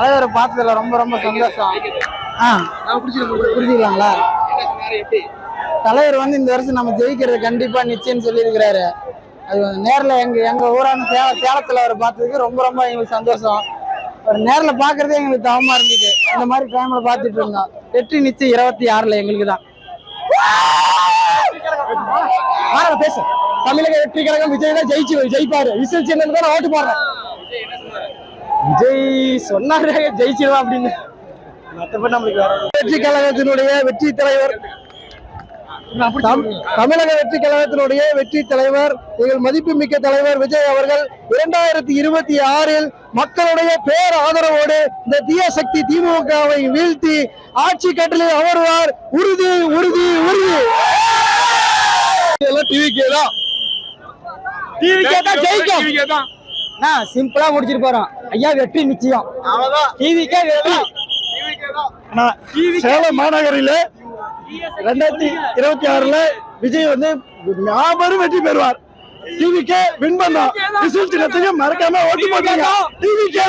தலைவரை பார்த்ததுல ரொம்ப ரொம்ப சந்தோஷம். புரிஞ்சுக்கலாங்களா? தலைவர் வந்து இந்த வருஷம் நம்ம ஜெயிக்கிறது கண்டிப்பா நிச்சயம் சொல்லியிருக்கிறாரு. அது நேரில் எங்க ஊரான சேலத்துல அவரை பார்த்ததுக்கு ரொம்ப ரொம்ப எங்களுக்கு சந்தோஷம். ஒரு நேரில் பாக்குறதே எங்களுக்கு தவமா இருந்துச்சு. இந்த மாதிரி டைம்ல பார்த்துட்டு இருந்தோம். வெற்றி நிச்சயம் 26 எங்களுக்கு தான். பேச தமிழக வெற்றி கழகம் விஜய் தான் ஜெயிப்பாரு. விசில் சின்னதுக்கு தான் ஓட்டு போடுறேன். விஜய் சொன்னாரு ஜெயிச்சிருவா அப்படின்னு. மற்றபடி நம்மளுக்கு வெற்றி கழகத்தினுடைய வெற்றி தலைவர், தமிழக வெற்றி கழகத்தினுடைய வெற்றி தலைவர், எங்கள் மதிப்புமிக்க தலைவர் விஜய் அவர்கள் 2026 மக்களுடைய பேர் ஆதரவோடு இந்த தீய சக்தி திமுகவை வீழ்த்தி ஆட்சி கட்டளில் அமர்வார். உறுதி உறுதி உறுதி. ஜெயிக்கும். சிம்பிளா முடிச்சிட்டு போறோம். ஐயா வெற்றி நிச்சயம். சேலம் மாநகரில் 2026 விஜய் வந்து மாபெரும் வெற்றி பெறுவார். டிவிக்கே வின் பண்ணோம். ரிசல்ட் சின்னத்துக்கு மறக்காம ஓட்டு போட்டீங்க. டிவிக்கே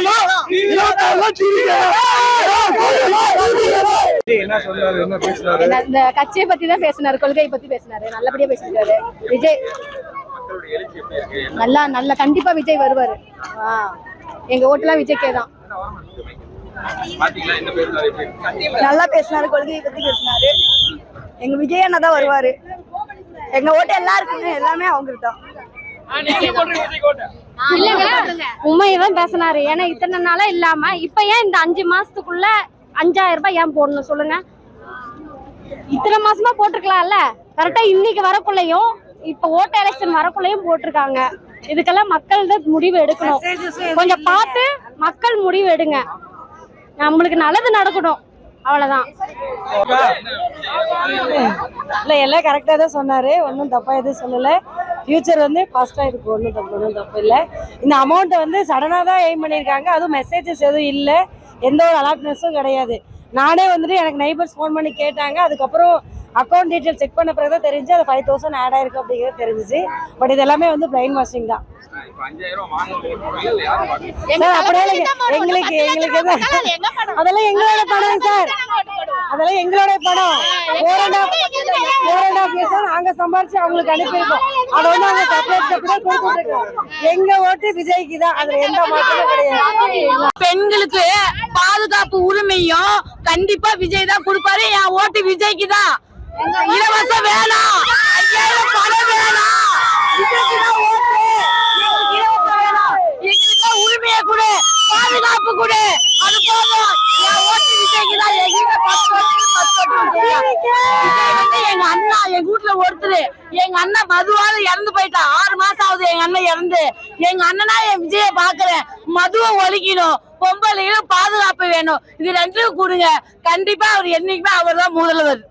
என்ன சொன்னாரு, என்ன பேசினாரு? இந்த கட்சியை பத்தி தான் பேசினாரு, கொள்கையை பத்தி பேசினாரு. நல்லபடியா பேசினாரு. விஜய் நல்ல கண்டிப்பா விஜய் வருவாரு. எங்க ஓட்டுலாம் விஜய்க்கே தான். நல்லா பேசினாரு, கொள்கையை பத்தி பேசினாரு. எங்க விஜய் அண்ணா தான் வருவாரு. எங்க ஓட்டு எல்லாருக்குமே எல்லாமே அவங்களுக்கு தான். உண்மையதான் பேசினாரு. ஏன்னா இத்தனை நாளா இல்லாம இப்ப ஏன் இந்த 5 மாசத்துக்குள்ள 5000 ரூபாய் ஏன் போடணும் சொல்லுங்க? இத்தனை மாசமா போட்டிருக்கலாம்ல. கரெக்டா இன்னைக்கு வரக்குள்ளையும் இப்ப ஓட்டு எலெக்ஷன் வரக்குள்ளையும் போட்டிருக்காங்க. இதுக்கெல்லாம் மக்கள் தான் முடிவு எடுக்கணும். கொஞ்சம் பார்த்து மக்கள் முடிவு எடுங்க. நம்மளுக்கு நல்லது நடக்கணும், அவ்வளவுதான். இல்ல எல்லாம் கரெக்டா தான் சொன்னாரு. ஒன்றும் தப்பா எதுவும் சொல்லல. ஃபியூச்சர் வந்து ஃபாஸ்டா இருக்கு. ஒன்றும் தப்பு இல்லை. இந்த அமௌண்ட்டை வந்து சடனா தான் எய்ம் பண்ணியிருக்காங்க. அதுவும் மெசேஜஸ் எதுவும் இல்லை, எந்த ஒரு அலர்ட்னஸும் கிடையாது. நானே வந்துட்டு எனக்கு நெய்பர்ஸ் ஃபோன் பண்ணி கேட்டாங்க. அதுக்கப்புறம் அக்கௌண்ட் டீட்டெயில் செக் பண்ண பிறகு தான் தெரிஞ்சு அது 5000 ஆட் ஆயிருக்கு அப்படிங்கிறது தெரிஞ்சிச்சு. பட் இது எல்லாமே வந்து பிரைன் வாஷிங் தான். எங்களுக்கு அதெல்லாம் எங்களோட பணம் சார். அதெல்லாம் எங்களோட பணம். 4.5 years நாங்க சம்பாரிச்சு அவங்களுக்கு அனுப்பியிருக்கோம். அதை வந்து அவங்க செப்பரேட் கொடுத்துட்டு இருக்கோம். எங்க ஓட்டு விஜய்க்கு தான். அதுல எந்த மாற்றமும் கிடையாது. பெண்களுக்கு பாதுகாப்பு உரிமையும் கண்டிப்பா விஜய் தான் கொடுப்பாரு. என் ஓட்டு விஜய்க்கு தான். இலவசம் வேணாம், பணம் வேணாம், உரிமையை கொடு, பாதுகாப்பு கொடு, அது போதும். என் ஓட்டு விஜய்க்கு தான். எங்க அண்ணா எங்க வீட்டுல ஒருத்தர், எங்க அண்ணன் மதுவால இறந்து போயிட்டா. 6 மாசம் ஆகுது எங்க அண்ணன் இறந்து. எங்க அண்ணனா என் விஜய பாக்குறேன். மதுவை ஒழிக்கணும், பொம்பளைகளும் பாதுகாப்பு வேணும். இது 2 கொடுங்க. கண்டிப்பா அவர் என்னைக்குமே அவர் தான் முதல்வர்.